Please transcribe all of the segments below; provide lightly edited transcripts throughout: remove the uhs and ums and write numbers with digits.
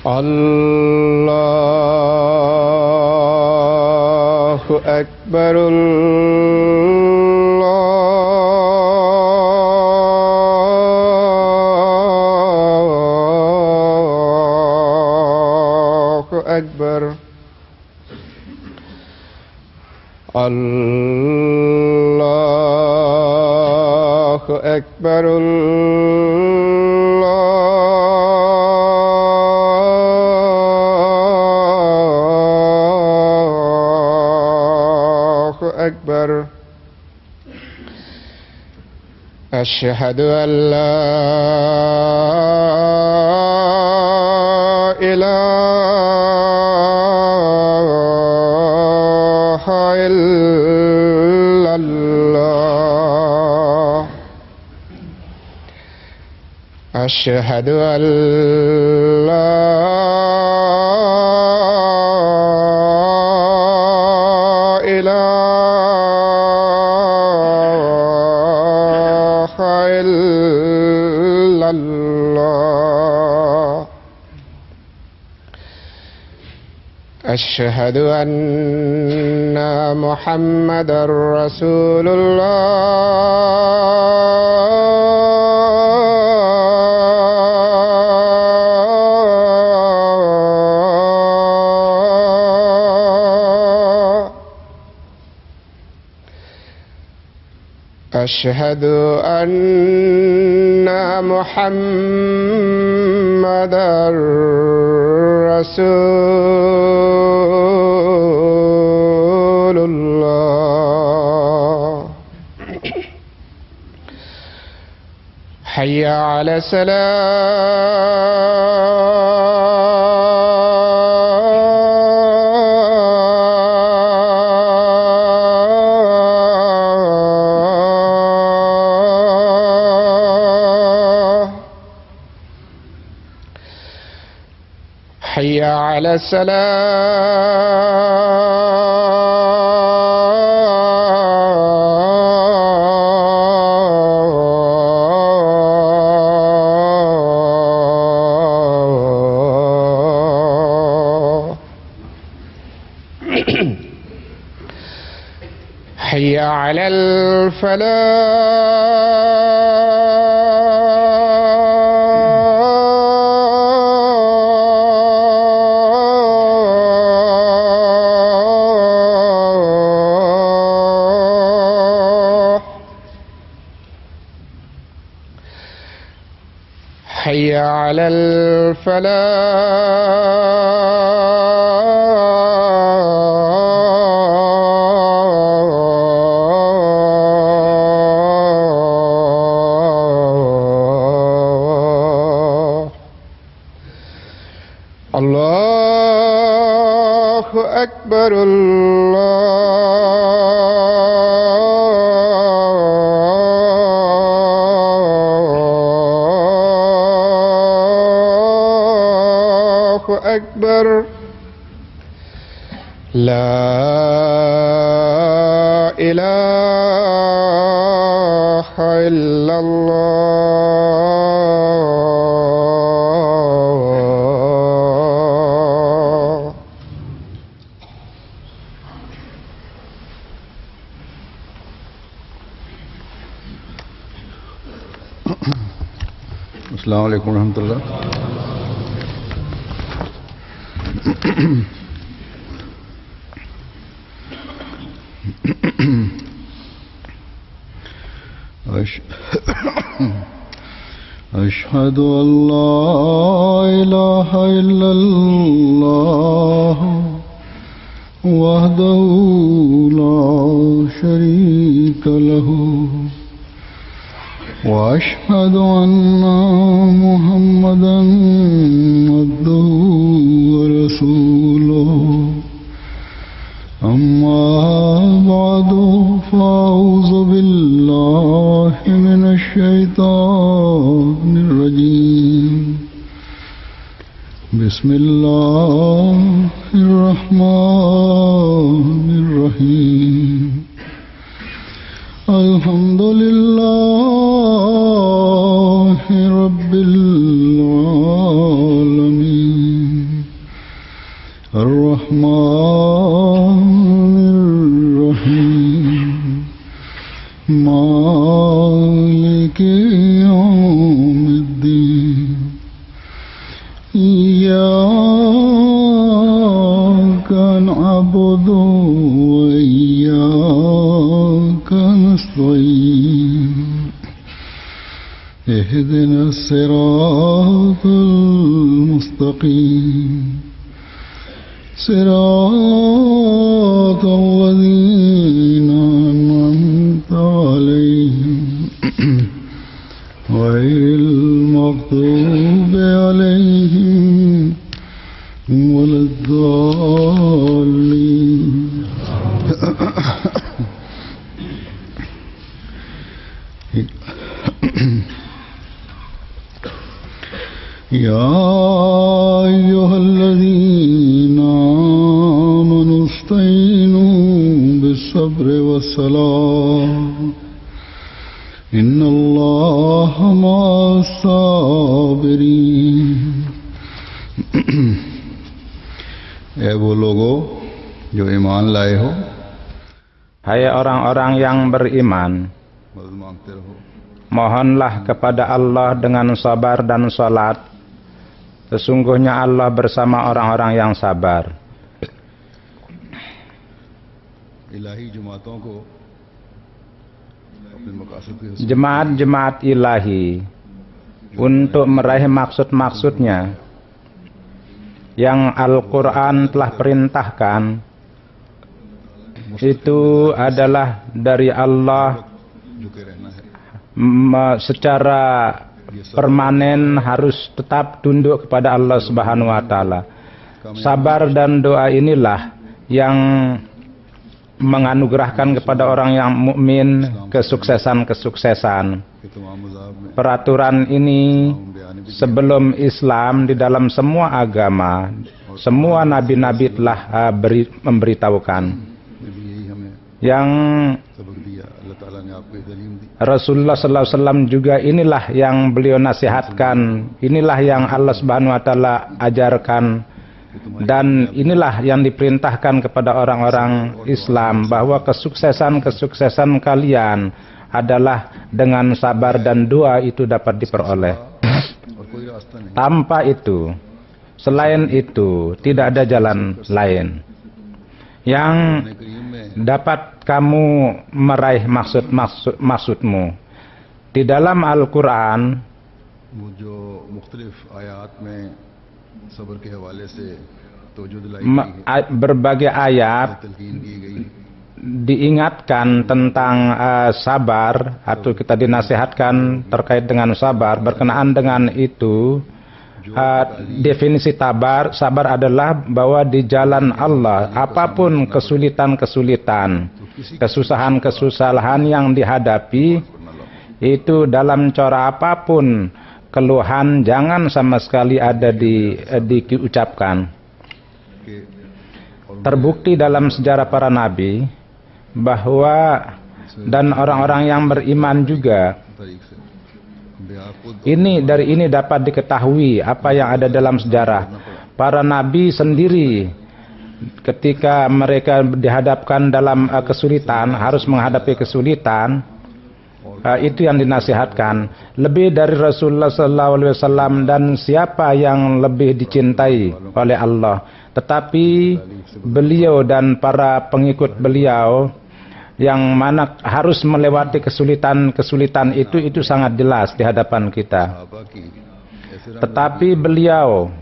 Allahu Akbar. Allahu Akbar. Allahu Akbar. أشهد أن لا إله إلا الله. أشهد أن لا أشهد أن محمدًا رسول الله. أشهد أن محمدًا رسول الله. حي على الصلاة. حي على السلام. حي على الفلاح. حي على الفلاح. الله أكبر. الله أكبر. لا إله إلا الله. السلام عليكم ورحمة الله. أشهد أن لا إله إلا الله وحده لا شريك له وأشهد أن محمدًا عبده ورسوله. أما بعد فأعوذ بالله من الشيطان الرجيم. بسم الله الرحمن الرحيم الحمد لله رب العالمين الرحمن الرحيم مالك يوم الدين إياك نعبد وإياك نستعين اهدنا الصراط المستقيم صراط الذين أنعمت عليهم غير المغضوب عليهم ولا الضالين يا أيها الذين آمنوا استعينوا بالصبر والصلاة إن الله مع الصابرين ए वो लोगों जो ईमान लाए हो Hai orang-orang yang beriman, मदद मांगते रहो mohonlah kepada Allah dengan sabar dan salat. Sesungguhnya Allah bersama orang-orang yang sabar. इलाही जमातों को अपने मकासद के हिसाब Jemaat-jemaat ilahi untuk meraih maksud-maksudnya yang Al-Quran telah perintahkan itu adalah dari Allah झुके रहना है secara permanen harus tetap tunduk kepada Allah Subhanahu wa taala. Sabar dan doa inilah yang menganugerahkan kepada orang yang mukmin kesuksesan-kesuksesan. कि तमाम मज़ाहब में Peraturan ini sebelum Islam di dalam semua agama, semua nabi-nabi telah memberitahukan. भी यही हमें Yang सबक दिया अल्लाह ताला ने आपको तालीम दी Rasulullah sallallahu alaihi wasallam juga inilah yang beliau nasihatkan, inilah yang Allah Subhanahu wa taala ajarkan, dan inilah yang diperintahkan kepada orang-orang Islam bahwa kesuksesan-kesuksesan kalian adalah dengan sabar dan doa itu dapat diperoleh. और कोई रास्ता नहीं Tanpa itu, selain itu tidak ada jalan lain yang करीम में dapat kamu meraih maksudmu. Di dalam Al-Quran वो जो मुख्तलिफ आयात में सब्र के हवाले से तवज्जो दिलाई गई है berbagai ayat तलकीन की गई diingatkan tentang sabar, atau kita dinasihatkan terkait dengan sabar. Berkenaan dengan itu, definisi sabar adalah bahwa di jalan Allah apapun kesulitan-kesulitan, kesusahan-kesusahan yang dihadapi, itu dalam cara apapun keluhan jangan sama sekali ada diucapkan. Terbukti dalam sejarah para nabi bahwa dan orang-orang yang beriman juga, तरीक से dari ini dapat diketahui apa yang ada dalam sejarah. Para nabi sendiri ketika mereka dihadapkan dalam kesulitan, harus menghadapi kesulitan, itu yang dinasihatkan. Lebih dari Rasulullah SAW dan siapa yang lebih dicintai oleh Allah. Tetapi beliau dan para pengikut beliau yang mana harus melewati kesulitan-kesulitan itu sangat jelas di hadapan kita. Tetapi beliau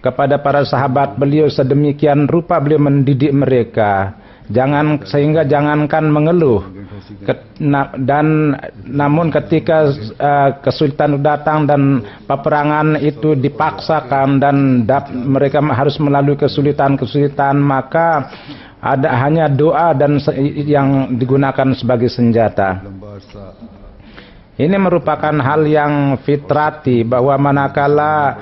kepada para sahabat beliau sedemikian rupa beliau mendidik mereka, sehingga jangankan mengeluh, dan namun ketika kesulitan datang dan peperangan itu dipaksakan dan mereka harus melalui kesulitan-kesulitan, maka hanya doa dan yang digunakan sebagai senjata. Ini merupakan hal yang fitrati, bahwa manakala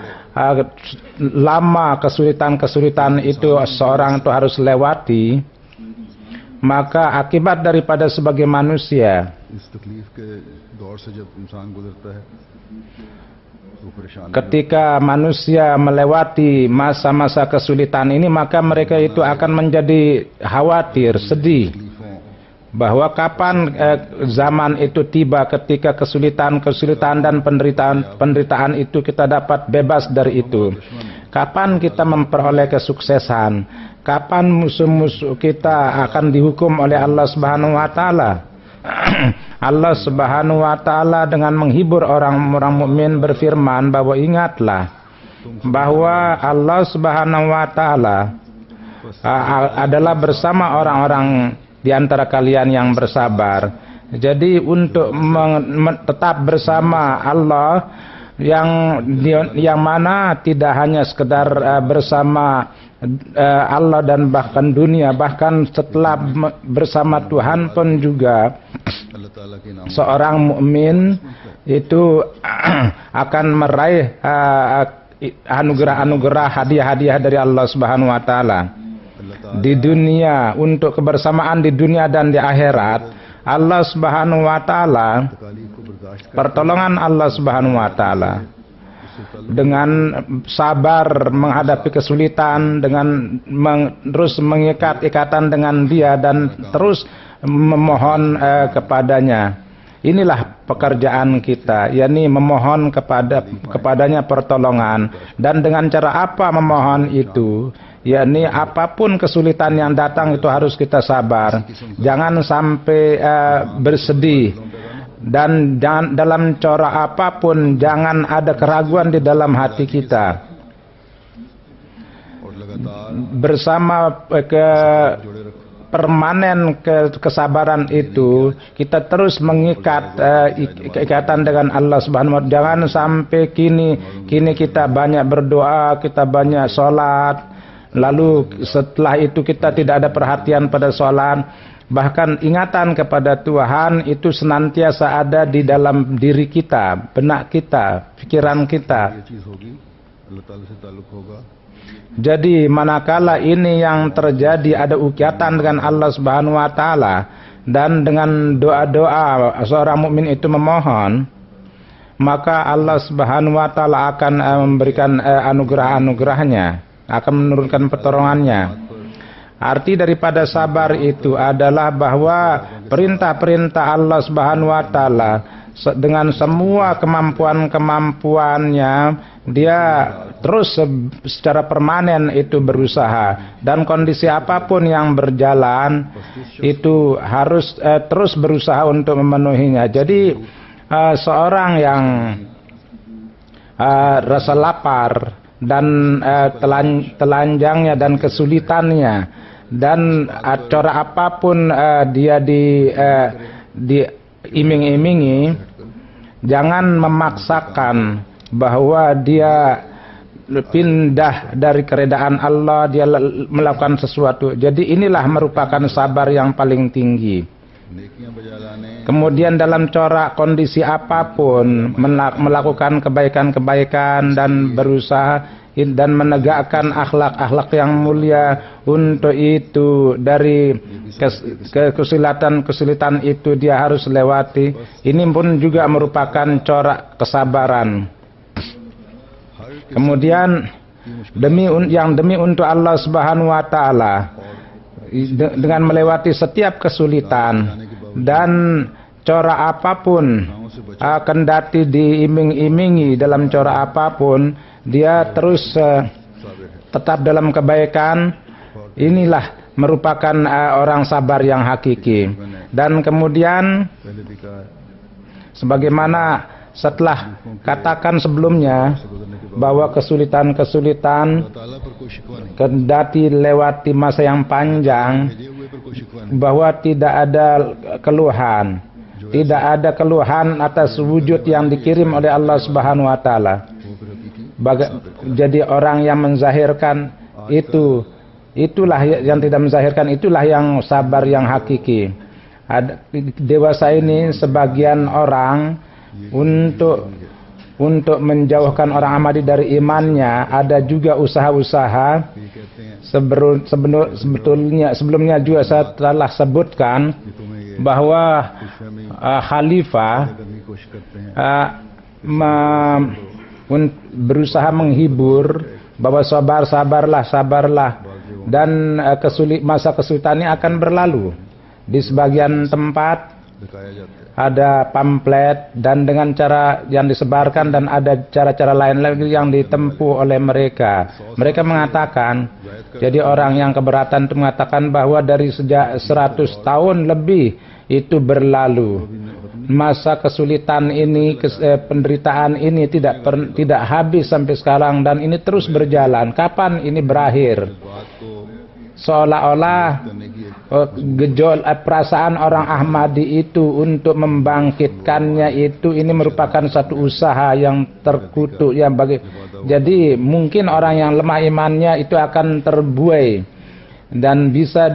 lama kesulitan-kesulitan itu seorang itu harus lewati, maka akibat daripada sebagai manusia इस तकलीफ के दौर से जब इंसान गुजरता है तो परेशान ketika manusia melewati masa-masa kesulitan ini, maka mereka itu akan menjadi khawatir, sedih bahwa kapan zaman itu tiba ketika kesulitan dan penderitaan itu kita dapat bebas dari itu. Kapan kita memperoleh kesuksesan? Kapan musuh-musuh kita akan dihukum oleh Allah Subhanahu wa taala? Allah Subhanahu wa taala dengan menghibur orang-orang mukmin berfirman bahwa ingatlah bahwa Allah Subhanahu wa taala adalah bersama orang-orang di antara kalian yang bersabar. Jadi untuk tetap bersama Allah yang mana tidak hanya sekedar bersama Allah dan bahkan dunia, bahkan setelah bersama Tuhan pun juga seorang mukmin itu akan meraih anugerah-anugerah, hadiah-hadiah dari Allah Subhanahu wa taala. Di dunia, untuk kebersamaan di dunia dan di akhirat, Allah Subhanahu wa taala, pertolongan Allah Subhanahu wa taala dengan sabar menghadapi kesulitan, dengan terus mengikat ikatan dengan Dia dan terus memohon kepadanya. Inilah pekerjaan kita, yakni memohon kepadanya pertolongan. Dan dengan cara apa memohon itu? Yakni apapun kesulitan yang datang itu harus kita sabar. Jangan sampai bersedih. Dan jangan, dalam cara apapun jangan ada keraguan di dalam hati kita. Bersama permanen kesabaran itu kita terus mengikat ikatan dengan Allah Subhanahu wa taala. Jangan sampai kini kita banyak berdoa, kita banyak sholat, lalu setelah itu kita tidak ada perhatian pada sholat. Bahkan ingatan kepada Tuhan itu senantiasa ada di dalam diri kita, benak kita, pikiran kita. Jadi manakala ini yang terjadi, ada ikatan dengan Allah Subhanahu wa taala, dan dengan doa-doa seorang mukmin itu memohon, maka Allah Subhanahu wa taala akan memberikan anugerah-anugerahnya, akan menurunkan pertolongannya. Arti daripada sabar itu adalah bahwa perintah-perintah Allah Subhanahu wa taala dengan semua kemampuan-kemampuannya, dia terus secara permanen itu berusaha, dan kondisi apapun yang berjalan itu harus terus berusaha untuk memenuhinya. Jadi seorang yang rasa lapar dan telanjangnya dan kesulitannya, dan cara apapun dia diiming-imingi, jangan memaksakan bahwa dia pindah dari keredaan Allah, dia melakukan sesuatu. Jadi inilah merupakan sabar yang paling tinggi. Kemudian dalam corak kondisi apapun melakukan kebaikan-kebaikan dan berusaha dan menegakkan akhlak-akhlak yang mulia. Untuk itu dari kesulitan itu dia harus lewati. Ini pun juga merupakan corak kesabaran. Kemudian demi untuk Allah Subhanahu wa taala, dengan melewati setiap kesulitan dan cara apapun, kendati diiming-imingi dalam cara apapun, dia terus tetap dalam kebaikan. Inilah merupakan orang sabar yang hakiki. Dan kemudian sebagaimana setelah katakan sebelumnya bahwa kesulitan-kesulitan kendati lewati masa yang panjang, bahwa tidak ada keluhan, atas wujud yang dikirim oleh Allah Subhanahu wa taala. Jadi orang yang menzahirkan itulah yang tidak menzahirkan, itulah yang sabar yang hakiki. Dewasa ini sebagian orang untuk untuk menjauhkan orang Ahmadi dari imannya, ada juga usaha-usaha. Sebelumnya juga saya telah sebutkan bahwa khalifah berusaha menghibur bahwa sabarlah, dan masa kesulitan ini akan berlalu. Di sebagian tempat ada pamflet dan dengan cara yang disebarkan, dan ada cara-cara lain lagi yang ditempuh oleh mereka. Mereka mengatakan, jadi orang yang keberatan itu mengatakan bahwa dari sejak 100 tahun lebih itu berlalu. Masa kesulitan ini, penderitaan ini tidak habis sampai sekarang, dan ini terus berjalan. Kapan ini berakhir? Seolah-olah perasaan orang Ahmadi itu untuk membangkitkannya ini merupakan satu usaha yang terkutuk, jadi mungkin orang yang lemah imannya itu akan terbuai dan bisa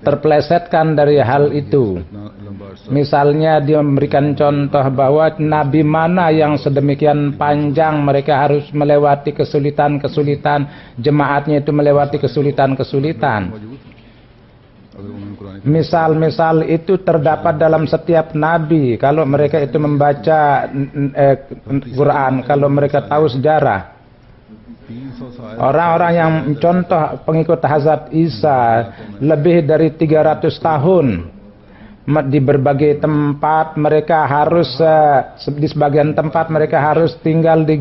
terpelesetkan dari hal itu. Misalnya dia memberikan contoh bahwa nabi mana yang sedemikian panjang mereka harus melewati kesulitan-kesulitan, jemaatnya itu melewati kesulitan-kesulitan. Misal-misal itu terdapat dalam setiap nabi. Kalau mereka itu membaca Quran, kalau mereka tahu sejarah, orang-orang yang contoh pengikut Hazrat Isa lebih dari 300 tahun di berbagai tempat mereka harus di sebagian tempat mereka harus tinggal di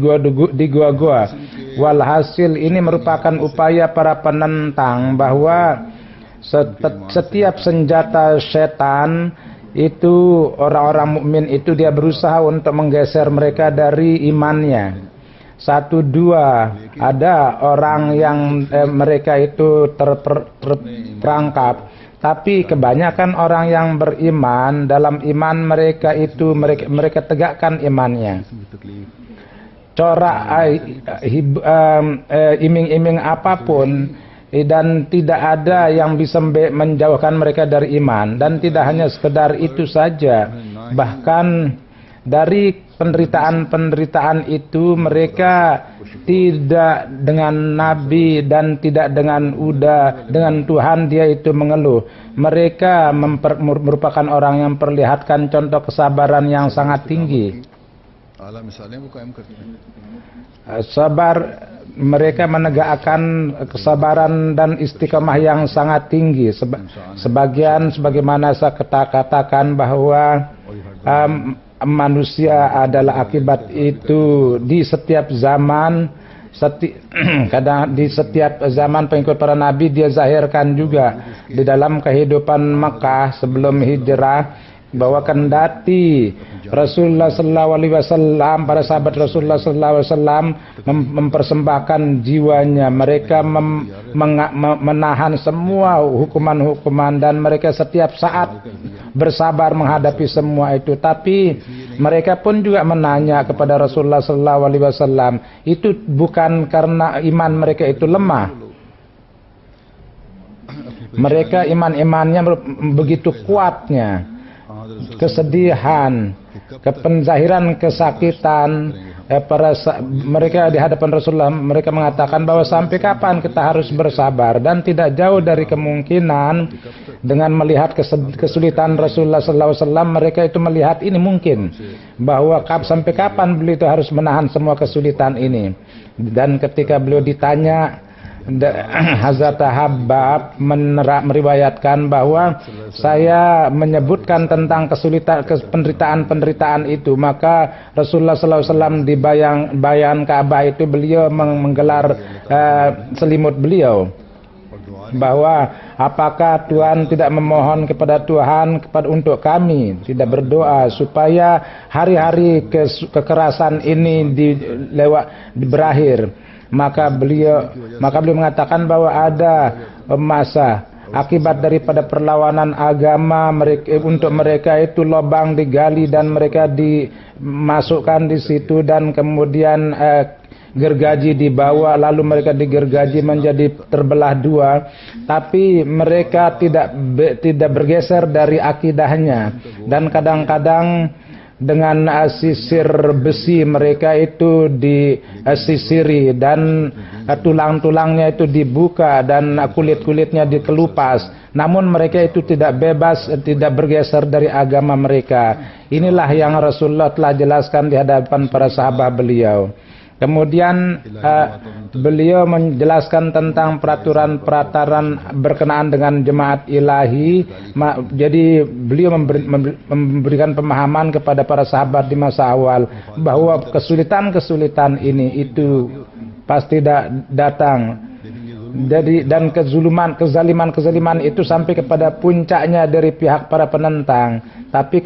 gua-gua. Walhasil ini merupakan upaya para penentang bahwa setiap senjata setan itu, orang-orang mukmin itu dia berusaha untuk menggeser mereka dari imannya. 1, 2 ada orang yang mereka itu terperangkap. Tapi kebanyakan orang yang beriman, dalam iman mereka itu mereka tegakkan imannya. Corak iming-iming apapun, dan tidak ada yang bisa menjauhkan mereka dari iman. Dan tidak hanya sekedar itu saja, bahkan dari penderitaan itu mereka tidak dengan Nabi dan tidak dengan Tuhan dia itu mengeluh. Mereka merupakan orang yang memperlihatkan contoh kesabaran yang sangat tinggi. Sabar, mereka menegakkan kesabaran dan istiqamah yang sangat tinggi. Sebagaimana saya katakan bahwa manusia adalah akibat itu di setiap zaman. Kadang di setiap zaman pengikut para nabi dia zahirkan juga di dalam kehidupan Mekah sebelum hijrah, bahwa kendati Rasulullah SAW, para sahabat Rasulullah SAW mempersembahkan jiwanya, mereka menahan semua hukuman-hukuman, dan mereka setiap saat bersabar menghadapi semua itu. Tapi mereka pun juga menanya kepada Rasulullah SAW, itu bukan karena iman mereka itu lemah. Mereka imannya begitu kuatnya. Kesedihan, kepenzahiran kesakitan, mereka di hadapan Rasulullah, mereka mengatakan bahwa sampai kapan kita harus bersabar, dan tidak jauh dari kemungkinan dengan melihat kesulitan Rasulullah SAW, mereka itu melihat ini mungkin bahwa sampai kapan beliau itu harus menahan semua kesulitan ini. Dan ketika beliau ditanya, Hazrat Habab meriwayatkan bahwa saya menyebutkan tentang kesulitan, penderitaan itu, maka Rasulullah SAW di bayan Ka'bah itu beliau menggelar selimut beliau, bahwa apakah Tuhan tidak memohon kepada Tuhan untuk kami tidak berdoa supaya hari-hari kekerasan ini berakhir. Maka beliau mengatakan bahwa ada masa akibat daripada perlawanan agama untuk mereka itu lubang digali dan mereka dimasukkan di situ, dan kemudian gergaji dibawa, lalu mereka digergaji menjadi terbelah dua, tapi mereka tidak bergeser dari akidahnya. Dan kadang-kadang dengan sisir besi mereka itu disisiri dan tulang-tulangnya itu dibuka dan kulit-kulitnya dikelupas. Namun mereka itu tidak bebas, tidak bergeser dari agama mereka. Inilah yang Rasulullah telah jelaskan di hadapan para sahabat beliau. Kemudian beliau menjelaskan tentang peraturan-peraturan berkenaan dengan jemaat ilahi. Jadi beliau memberikan pemahaman kepada para sahabat di masa awal bahwa kesulitan-kesulitan ini itu pasti datang. Jadi dan kezaliman itu sampai kepada puncaknya dari pihak para penentang. Tapi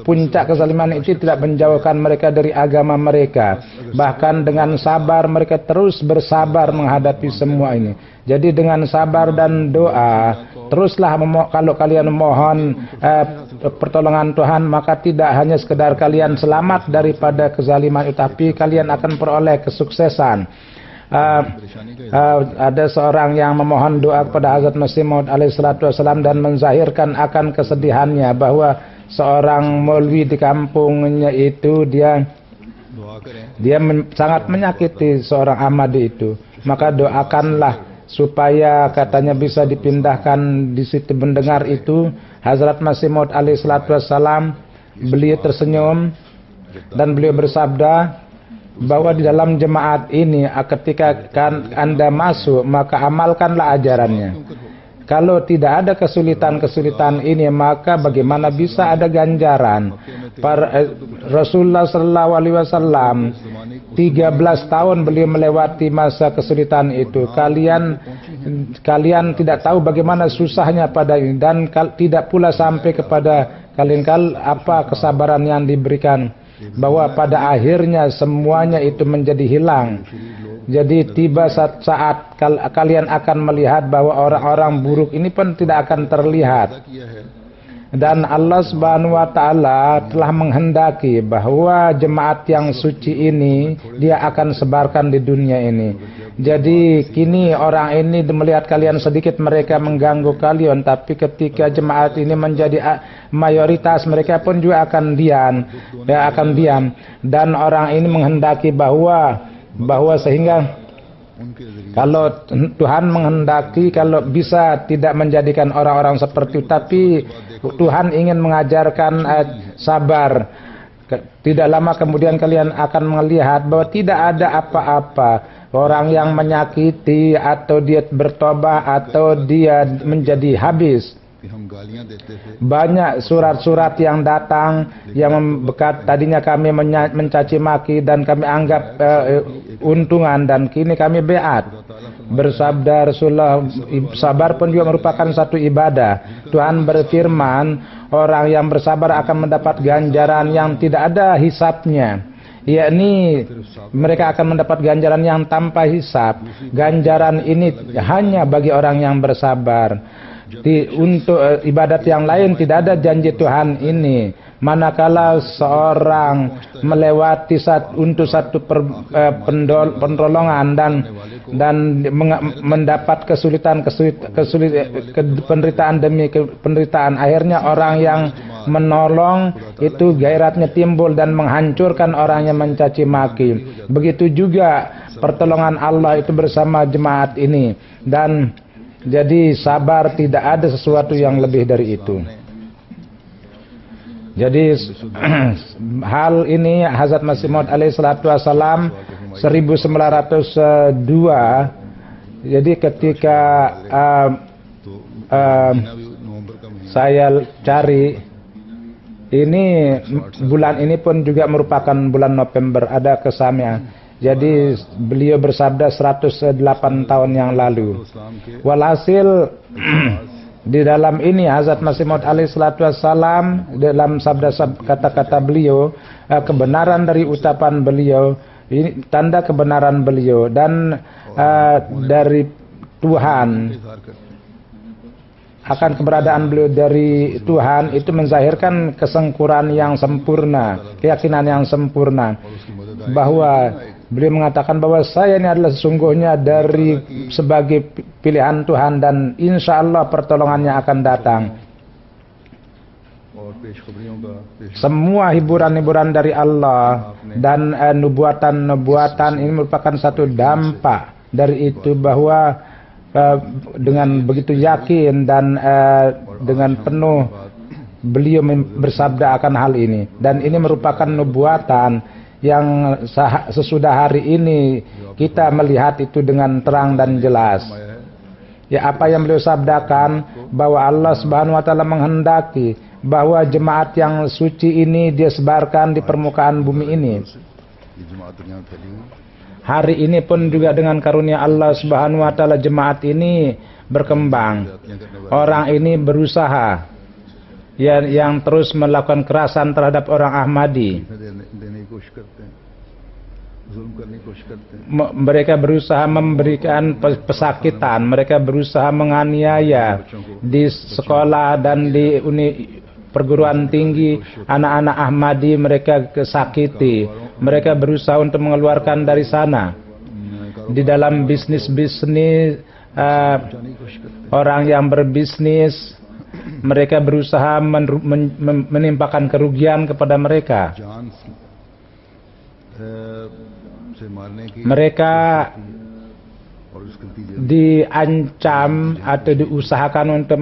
puncak kezaliman itu tidak menjauhkan mereka dari agama mereka. Bahkan dengan sabar mereka terus bersabar menghadapi semua ini. Jadi dengan sabar dan doa, teruslah kalau kalian memohon pertolongan Tuhan, maka tidak hanya sekedar kalian selamat daripada kezaliman itu, tapi kalian akan peroleh kesuksesan. Ada seorang yang memohon doa kepada Hazrat Masih Maud alaihissalam dan menzahirkan akan kesedihannya bahwa seorang maulwi di kampungnya itu dia sangat menyakiti seorang Ahmadi itu. Maka doakanlah supaya katanya bisa dipindahkan di situ. Mendengar itu Hazrat Masih Maud alaihissalam beliau tersenyum dan beliau bersabda bahwa di dalam jemaat ini ketika Anda masuk maka amalkanlah ajarannya. Kalau tidak ada kesulitan-kesulitan ini maka bagaimana bisa ada ganjaran? Rasulullah SAW 13 tahun beliau melewati masa kesulitan itu. Kalian tidak tahu bagaimana susahnya pada ini dan tidak pula sampai kepada kalian apa kesabaran yang diberikan. Bahwa pada akhirnya semuanya itu menjadi hilang. Jadi tiba saat kalian akan melihat bahwa orang-orang buruk ini pun tidak akan terlihat. Dan Allah Subhanahu wa taala telah menghendaki bahwa jemaat yang suci ini dia akan sebarkan di dunia ini. Jadi kini orang ini melihat kalian sedikit mereka mengganggu kalian, tapi ketika jemaat ini menjadi mayoritas mereka pun juga akan diam. Dan orang ini menghendaki bahwa sehingga kalau Tuhan menghendaki kalau bisa tidak menjadikan orang-orang seperti itu, tapi Tuhan ingin mengajarkan sabar. Tidak lama kemudian kalian akan melihat bahwa tidak ada apa-apa. Orang yang menyakiti atau dia bertobat atau dia menjadi habis. Banyak surat-surat yang datang yang tadinya kami mencaci maki dan kami anggap untungan dan kini kami beat. Bersabda Rasulullah, sabar pun juga merupakan satu ibadah. Tuhan berfirman, orang yang bersabar akan mendapat ganjaran yang tidak ada hisapnya. Yakni mereka akan mendapat ganjaran yang tanpa hisap. Ganjaran ini hanya bagi orang yang bersabar. Untuk ibadat yang lain tidak ada janji Tuhan ini. Manakala seorang melewati untuk satu pertolongan dan mendapat penderitaan demi penderitaan, akhirnya orang yang menolong itu gairahnya timbul dan menghancurkan orang yang mencaci maki. Begitu juga pertolongan Allah itu bersama jemaat ini. Dan jadi sabar, tidak ada sesuatu yang lebih dari itu. Jadi hal ini Hazrat Masih Maud alaihissalam 1902. Jadi ketika saya cari ini bulan ini pun juga merupakan bulan November, ada kesamaan. Jadi beliau bersabda 108 tahun yang lalu. Walhasil di dalam ini Hazrat Masih Maud alaihissalam dalam kata-kata beliau, kebenaran dari ucapan beliau, ini tanda kebenaran beliau dan dari Tuhan, akan keberadaan beliau dari Tuhan itu menzahirkan kesengkuran yang sempurna, keyakinan yang sempurna, bahwa beliau mengatakan bahwa saya ini adalah sesungguhnya sebagai pilihan Tuhan dan insya Allah pertolongannya akan datang. और पेशखबरियों का semua hiburan-hiburan dari Allah dan nubuatan-nubuatan ini merupakan satu dampak dari itu, bahwa dengan begitu yakin dan dengan penuh beliau bersabda akan hal ini, dan ini merupakan nubuatan yang sesudah hari ini kita melihat itu dengan terang dan jelas. Ya, apa yang beliau sabdakan, bahwa Allah Subhanahu wa taala menghendaki bahwa jemaat yang suci ini dia sebarkan di permukaan bumi ini. ये जमात दुनिया में फैली हुई Hari ini pun juga dengan karunia Allah Subhanahu wa taala jemaat ini berkembang. Orang ini berusaha yang terus melakukan kekerasan terhadap orang Ahmadi. देने की कोशिश करते हैं, जुल्म करने की कोशिश करते हैं, Mereka berusaha memberikan pesakitan, mereka berusaha menganiaya di sekolah dan di perguruan tinggi. Anak-anak Ahmadi mereka kesakiti, mereka berusaha untuk mengeluarkan dari sana. Di dalam bisnis-bisnis orang yang berbisnis, mereka berusaha menimpakan kerugian kepada mereka. जान से मारने की Mereka और उसके नतीजे diancam atau diusahakan untuk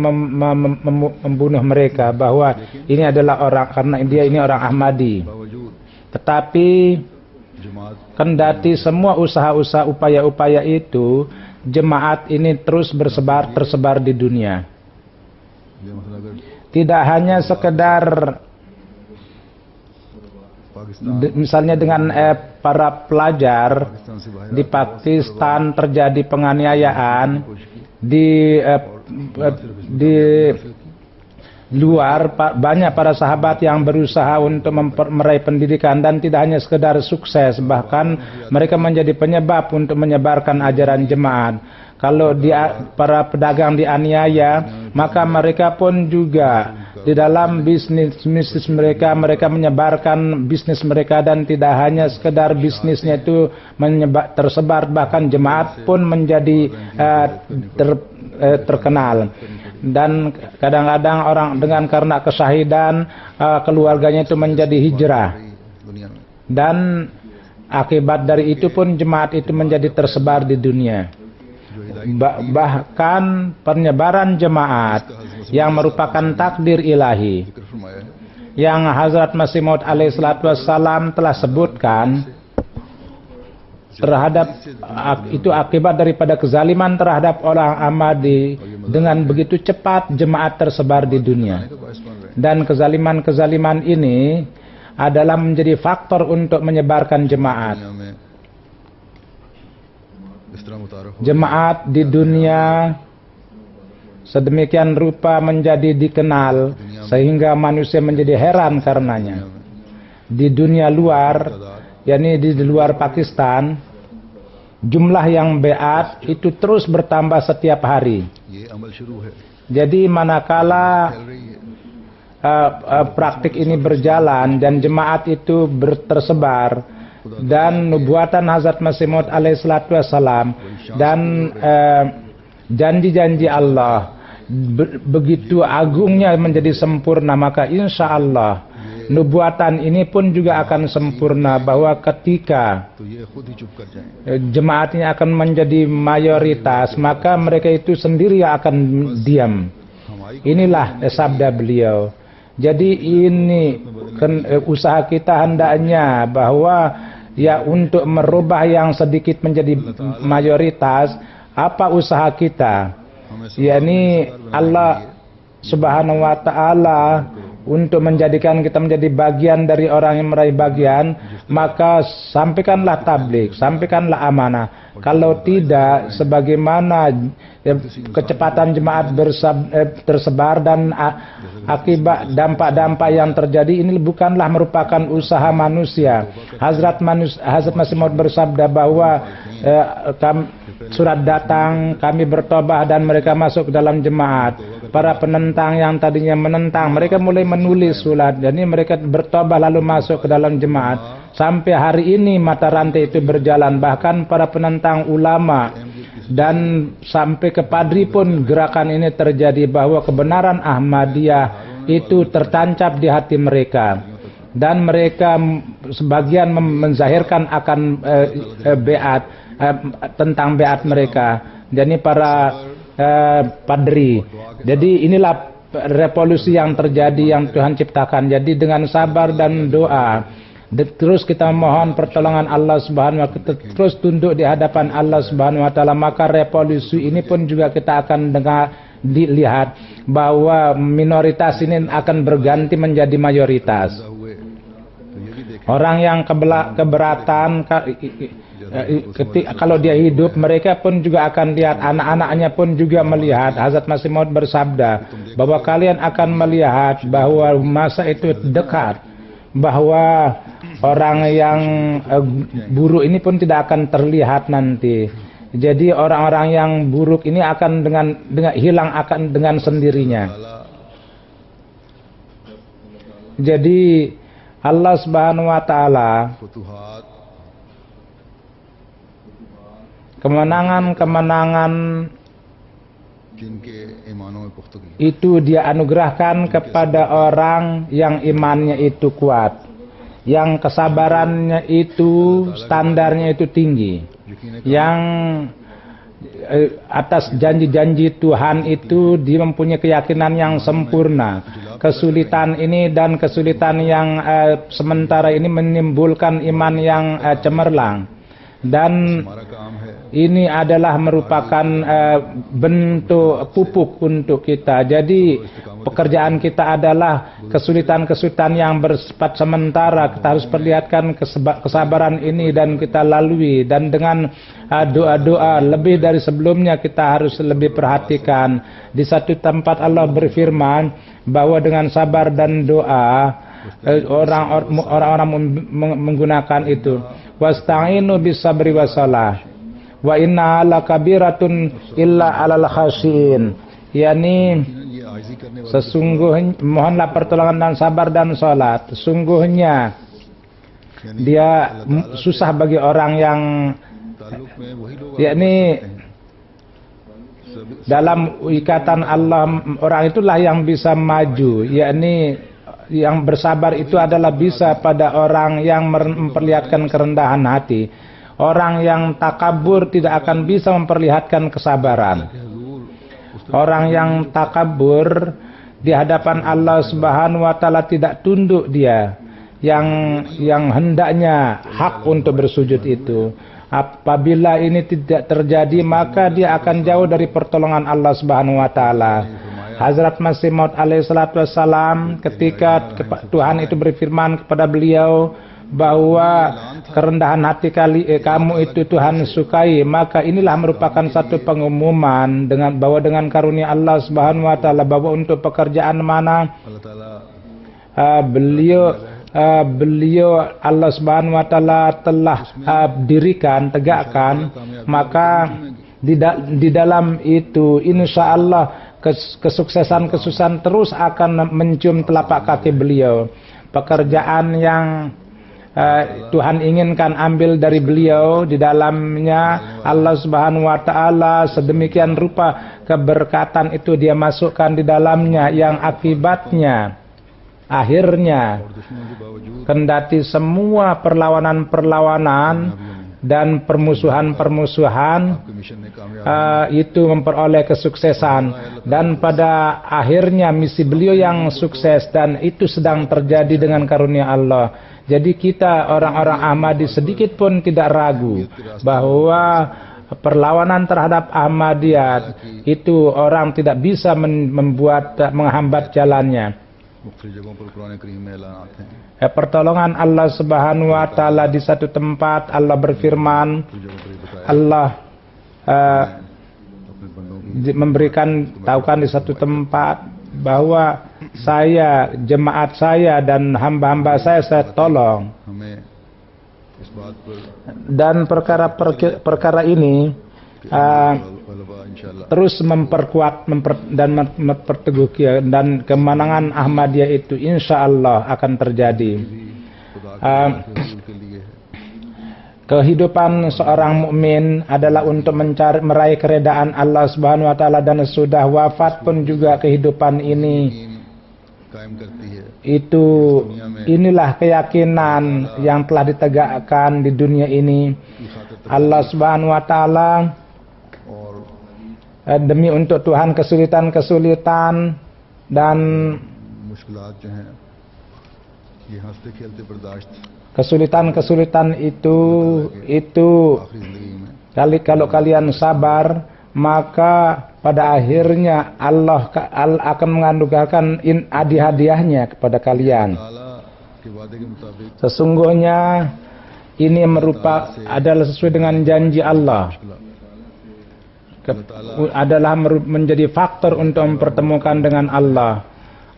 membunuh mereka, bahwa ini adalah orang, karena dia ini orang Ahmadi. बावजूद Tetapi जमात kendati semua usaha-usaha upaya-upaya itu, jemaat ini terus tersebar di dunia. ये मसला अगर Tidak hanya sekedar Pakistan misalnya dengan para pelajar Pakistan से बाहर di Pakistan terjadi penganiayaan, di luar banyak para sahabat yang berusaha untuk meraih pendidikan, dan tidak hanya sekedar sukses, bahkan mereka menjadi penyebab untuk menyebarkan ajaran jemaat. Kalau para pedagang dianiaya, maka mereka pun juga di dalam bisnis mereka menyebarkan bisnis mereka, dan tidak hanya sekedar bisnisnya itu tersebar, bahkan jemaat pun menjadi terkenal. Dan kadang-kadang orang karena kesyahidan keluarganya itu menjadi hijrah, दुनिया में dan akibat dari itu pun jemaat itu menjadi tersebar di dunia. Bahkan penyebaran jemaat yang merupakan takdir ilahi जिक्र फरमाया है yang Hazrat Masih Maud alaihissalatu wassalam telah sebutkan, terhadap itu akibat daripada kezaliman terhadap orang Ahmadi. Dengan begitu cepat jemaat tersebar di dunia, तो बाइस बन रहे dan kezaliman-kezaliman ini adalah menjadi faktor untuk menyebarkan jemaat. दुनिया में इस तरह मुतारफ हो Jemaat di dunia sedemikian rupa menjadi dikenal sehingga manusia menjadi heran karenanya. Di dunia luar, yakni di luar Pakistan, jumlah yang beat itu terus bertambah setiap hari. ये अमल शुरू है Jadi manakala चल रही है praktik ini berjalan dan jemaat itu tersebar, dan nubuatan Hazrat Masih Maud alaihissalatu wassalam dan janji-janji Allah begitu agungnya menjadi sempurna, maka insya Allah nubuatan ini pun juga akan sempurna, bahwa ketika तो ये खुद ही चुप कर जाएं jemaatnya akan menjadi mayoritas, maka mereka itu sendiri akan diam. हमारी Inilah sabda beliau. Jadi ini usaha kita hendaknya bahwa ya untuk merubah yang sedikit menjadi mayoritas. Apa usaha kita? Yakni Allah Subhanahu wa taala untuk menjadikan kita menjadi bagian dari orang yang meraih bagian, maka sampaikanlah tabligh, sampaikanlah amanah. Kalau tidak, sebagaimana kecepatan jemaat tersebar dan akibat dampak-dampak yang terjadi ini bukanlah merupakan usaha manusia. Hazrat Masih Maud bersabda bahwa surat datang, kami bertobat dan mereka masuk ke dalam jemaat. Para penentang yang tadinya menentang, mereka mulai menulis surat. Jadi mereka bertobat lalu masuk ke dalam jemaat. Sampai hari ini mata rantai itu berjalan. Bahkan para penentang ulama dan sampai ke padri pun gerakan ini terjadi, bahwa kebenaran Ahmadiyah itu tertancap di hati mereka, dan mereka sebagian menzahirkan akan beat tentang beat mereka. Jadi para padri. Jadi inilah revolusi yang terjadi yang Tuhan ciptakan. Jadi dengan sabar dan doa, terus kita mohon pertolongan Allah Subhanahu wa taala, terus tunduk di hadapan Allah Subhanahu wa taala, maka revolusi ini pun juga kita akan dilihat bahwa minoritas ini akan berganti menjadi mayoritas. Orang yang keberatan kalau dia hidup, mereka pun juga akan lihat, anak-anaknya pun juga melihat. Hazrat Masih Maud bersabda bahwa kalian akan melihat bahwa masa itu dekat, bahwa orang yang buruk ini pun tidak akan terlihat nanti. Jadi orang-orang yang buruk ini akan dengan hilang akan dengan sendirinya. Jadi Allah Subhanahu wa taala kemenangan-kemenangan itu dia anugerahkan kepada orang yang imannya itu kuat, yang kesabarannya itu standarnya itu tinggi, yang atas janji-janji Tuhan itu dia mempunyai keyakinan yang sempurna. Kesulitan ini dan kesulitan yang sementara ini menimbulkan iman yang cemerlang, dan ini adalah merupakan bentuk pupuk untuk kita. Jadi pekerjaan kita adalah kesulitan-kesulitan yang bersifat sementara. Kita harus perlihatkan kesabaran ini dan kita lalui. Dan dengan doa-doa lebih dari sebelumnya kita harus lebih perhatikan. Di satu tempat Allah berfirman bahwa dengan sabar dan doa orang-orang menggunakan itu. Wasta'inu bisabri wassalah. Wa inna ala kabiratun illa alal khasyin. Yani sesungguhnya mohonlah pertolongan dan sabar dan salat. Sesungguhnya dia susah bagi orang yang yakni dalam ikatan Allah, orang itulah yang bisa maju. Yakni yang bersabar itu adalah bisa pada orang yang memperlihatkan kerendahan hati. Orang yang takabur tidak akan bisa memperlihatkan kesabaran. Orang yang takabur di hadapan Allah Subhanahu wa taala tidak tunduk dia yang hendaknya hak untuk bersujud itu. Apabila ini tidak terjadi, maka dia akan jauh dari pertolongan Allah Subhanahu wa taala. Hazrat Masih Maud alaihi salatu wassalam ketika Tuhan itu berfirman kepada beliau bahwa kerendahan hati kamu itu Tuhan sukai, maka inilah merupakan satu pengumuman bahwa dengan karunia Allah Subhanahu wa taala bahwa untuk pekerjaan mana beliau Allah Subhanahu wa taala telah dirikan, tegakkan, maka di dalam itu insya Allah kesuksesan terus akan mencium telapak kaki beliau. Pekerjaan yang Tuhan inginkan ambil dari beliau, di dalamnya Allah Subhanahu wa taala sedemikian rupa keberkatan itu dia masukkan di dalamnya, yang akibatnya akhirnya kendati semua perlawanan-perlawanan dan permusuhan-permusuhan itu memperoleh kesuksesan, dan pada akhirnya misi beliau yang sukses, dan itu sedang terjadi dengan karunia Allah. Jadi kita orang-orang Ahmadi sedikit pun tidak ragu bahwa perlawanan terhadap Ahmadiyat itu orang tidak bisa menghambat jalannya. Pertolongan Allah Subhanahu wa taala di satu tempat Allah berfirman, Allah memberikan tahukan di satu tempat bahwa saya, jemaat saya dan hamba-hamba saya tolong. Dan perkara ini terus memperkuat dan memperteguh, dan kemenangan Ahmadiyah itu insya Allah akan terjadi. Kehidupan seorang mukmin adalah untuk meraih keredaan Allah Subhanahu wa taala, dan sudah wafat pun juga kehidupan ini कायम करती है। Itu inilah keyakinan yang telah ditegakkan di dunia ini. Allah Subhanahu wa taala और demi untuk Tuhan kesulitan-kesulitan dan मुश्किलात जो हैं ये हंसते खेलते बर्दाश्त kesulitan-kesulitan itu आखिरी जिंदगी में kalau kalian sabar, maka pada akhirnya Allah akan menganugerahkan hadiah-hadiahnya kepada kalian. ताला के वादे के मुताबिक Sesungguhnya ini adalah sesuai dengan janji Allah. Adalah menjadi faktor untuk mempertemukan dengan Allah.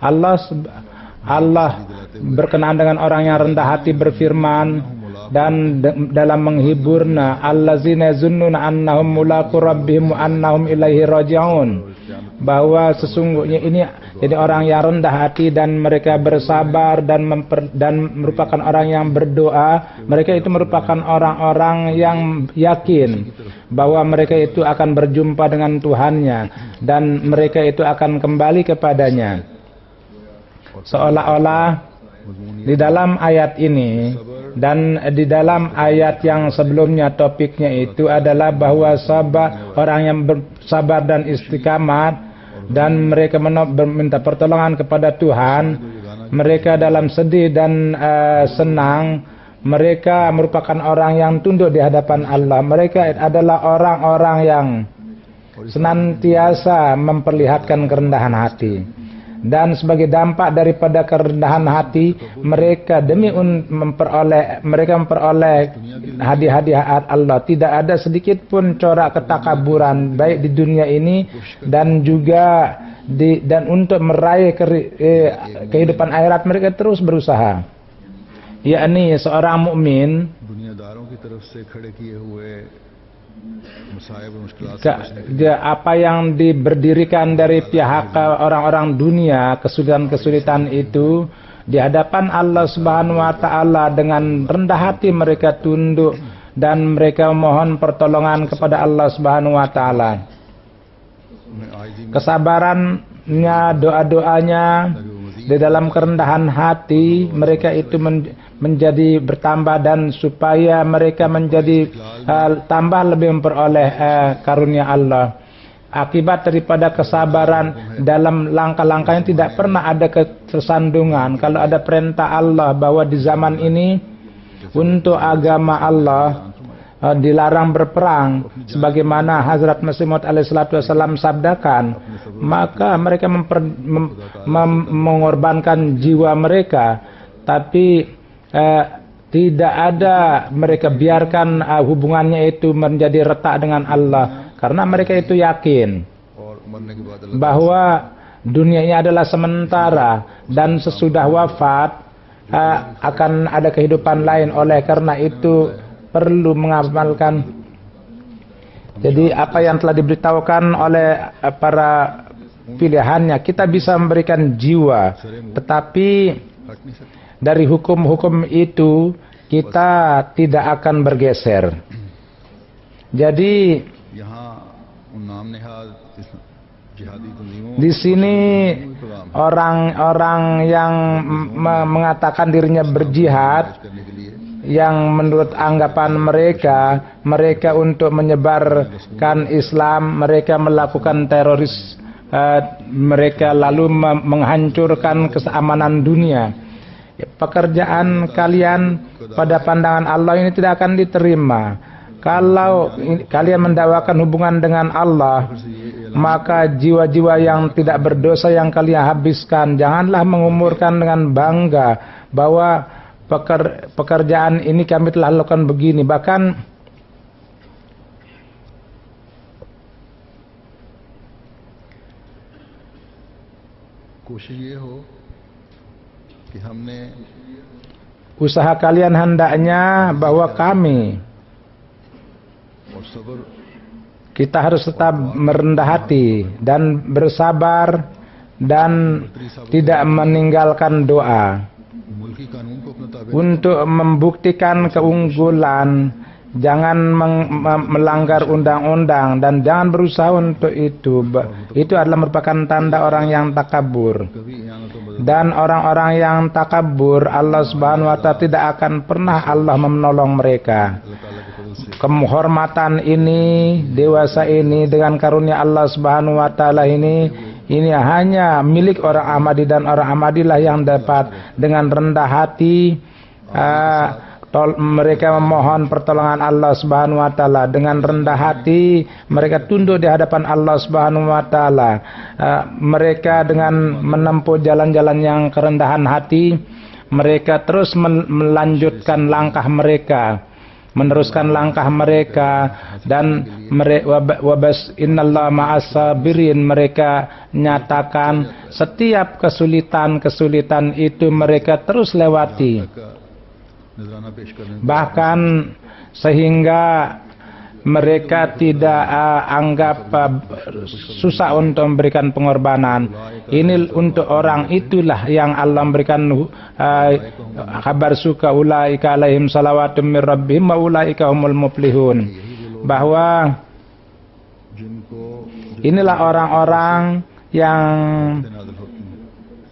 Allah berkenaan dengan orang yang rendah hati berfirman dan dalam menghiburna, allazina yazunnuna annahum mulaqu rabbihim wa annahum ilaihi raji'un, bahwa sesungguhnya ini jadi orang yang rendah hati dan mereka bersabar dan merupakan orang yang berdoa. Mereka itu merupakan orang-orang yang yakin bahwa mereka itu akan berjumpa dengan Tuhannya dan mereka itu akan kembali kepadanya. Seolah-olah di dalam ayat ini dan di dalam ayat yang sebelumnya topiknya itu adalah bahwa orang yang bersabar dan istiqamat dan mereka meminta pertolongan kepada Tuhan, mereka dalam sedih dan senang, mereka merupakan orang yang tunduk di hadapan Allah. Mereka adalah orang-orang yang senantiasa memperlihatkan kerendahan hati. Dan sebagai dampak daripada kerendahan hati, mereka memperoleh hadiah-hadiah Allah. Tidak ada sedikit pun corak ketakaburan baik di dunia ini dan juga dan untuk meraih kehidupan akhirat mereka terus berusaha. Yakni seorang mukmin दुनियादारों की तरफ से खड़े किए हुए apa yang berdirikan dari pihak orang-orang dunia, kesulitan-kesulitan itu di hadapan Allah Subhanahu wa taala dengan rendah hati mereka tunduk dan mereka mohon pertolongan kepada Allah Subhanahu wa taala. Kesabarannya, doa-doanya di dalam kerendahan hati mereka itu menjadi bertambah dan supaya mereka menjadi tambah lebih memperoleh karunia Allah. Akibat daripada kesabaran dalam langkah-langkahnya tidak pernah ada ketersandungan. Kalau ada perintah Allah bahwa di zaman ini untuk agama Allah dilarang berperang sebagaimana Hazrat Masih Maud alaihissalatu wassalam sabdakan, maka mereka mengorbankan jiwa mereka, tapi tidak ada mereka biarkan hubungannya itu menjadi retak dengan Allah, karena mereka itu yakin bahwa dunia ini adalah sementara dan sesudah wafat akan ada kehidupan lain. Oleh karena itu perlu mengamalkan. Jadi apa yang telah diberitahukan oleh para pilihannya, kita bisa memberikan jiwa, tetapi dari hukum-hukum itu kita tidak akan bergeser. Jadi di sini orang-orang yang mengatakan dirinya berjihad, yang menurut anggapan mereka untuk menyebarkan Islam, mereka melakukan teroris, mereka lalu menghancurkan keamanan dunia. Pekerjaan kalian pada pandangan Allah ini tidak akan diterima. Kalau kalian mendakwakan hubungan dengan Allah, maka jiwa-jiwa yang tidak berdosa yang kalian habiskan, janganlah mengumurkan dengan bangga bahwa pekerjaan ini kami telah lakukan begini. Bahkan usaha kalian hendaknya bahwa kita harus tetap merendah hati dan bersabar dan tidak meninggalkan doa untuk membuktikan keunggulan jangan melanggar undang-undang dan jangan berusaha untuk itu. Itu adalah merupakan tanda orang yang takabur. Dan orang-orang yang takabur, Allah Subhanahu wa Ta'ala tidak akan pernah Allah menolong mereka. Kehormatan ini, dewasa ini dengan karunia Allah Subhanahu wa Ta'ala ini hanya milik orang Ahmadi, dan orang Ahmadilah yang dapat dengan rendah hati mereka memohon pertolongan Allah Subhanahu wa Ta'ala. Dengan rendah hati mereka tunduk di hadapan Allah Subhanahu wa Ta'ala. Mereka dengan menempuh jalan-jalan yang kerendahan hati, mereka terus melanjutkan langkah mereka, meneruskan langkah mereka, dan wabas innallaha ma'as sabirin. Mereka nyatakan setiap kesulitan itu mereka terus lewati, bahkan sehingga mereka tidak anggap susah untuk memberikan pengorbanan. Ini untuk orang itulah yang Allah memberikan kabar suka, ulaika alaihim salawatum mir rabbihim wa ulaika humul muflihun, bahwa inilah orang-orang yang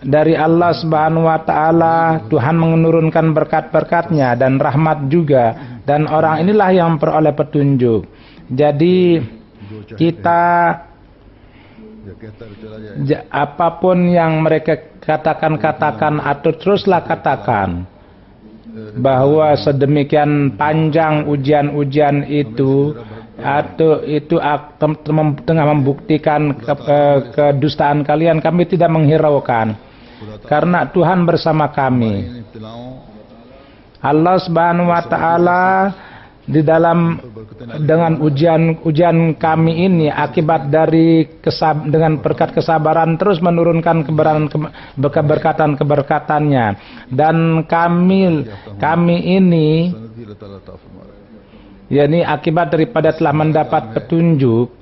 dari Allah Subhanahu wa Ta'ala Tuhan menurunkan berkat-berkatnya dan rahmat juga, dan orang inilah yang memperoleh petunjuk. Jadi kita apapun yang mereka katakan atau teruslah katakan bahwa sedemikian panjang ujian-ujian itu, atau itu tengah membuktikan kedustaan kalian. Kami tidak menghiraukan, karena Tuhan bersama kami. Allah Subhanahu wa Ta'ala di dalam dengan ujian kami ini, akibat dari dengan berkat kesabaran terus menurunkan keberkatan-keberkatannya, dan kami ini yakni akibat daripada telah mendapat petunjuk.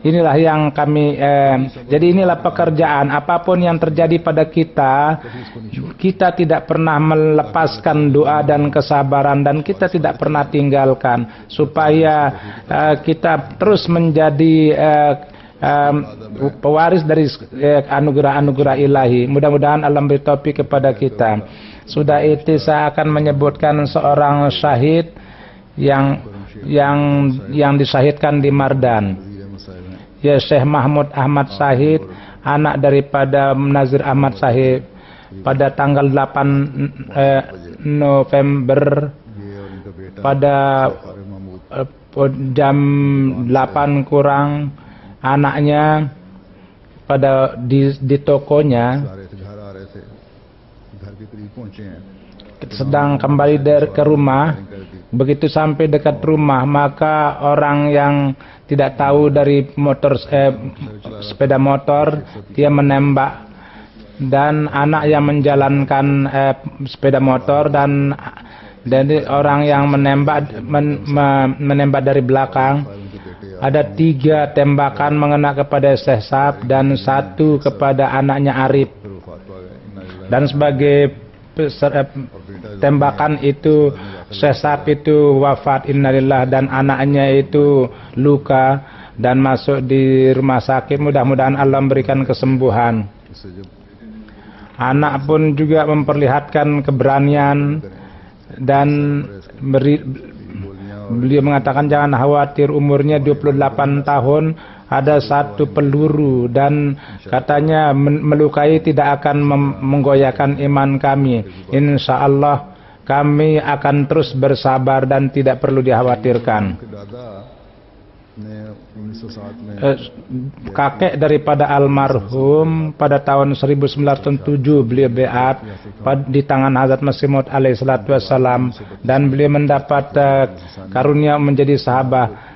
Inilah yang kami jadi inilah pekerjaan. Apapun yang terjadi pada kita tidak pernah melepaskan doa dan kesabaran, dan kita tidak pernah tinggalkan, supaya kita terus menjadi pewaris dari anugerah-anugerah ilahi. Mudah-mudahan Allah beri taufik kepada kita. Sudah itu saya akan menyebutkan seorang syahid yang disyahidkan di Mardan, ya Syekh Mahmud Ahmad Syahid, anak daripada Nazir Ahmad Syahid, pada tanggal 8 November pada jam 8 kurang, anaknya di tokonya sedang kembali ke rumah. Begitu sampai dekat rumah, maka orang yang tidak tahu dari sepeda motor, dia menembak, dan anak yang menjalankan sepeda motor, dan orang yang menembak dari belakang. Ada 3 tembakan mengena kepada Syekh Sab dan 1 kepada anaknya Arif. Dan sebagai tembakan itu Syekh Sab itu wafat, innalillah, dan anaknya itu luka dan masuk di rumah sakit. Mudah-mudahan Allah memberikan kesembuhan. Anak pun juga memperlihatkan keberanian, dan beliau mengatakan jangan khawatir, umurnya 28 tahun, ada 1 peluru, dan katanya melukai tidak akan menggoyahkan iman kami. Insya Allah kami akan terus bersabar dan tidak perlu dikhawatirkan. Kakek daripada almarhum pada tahun 1907 beliau beat di tangan Hazrat Masih Maud alaihi salatu wassalam, dan beliau mendapat karunia menjadi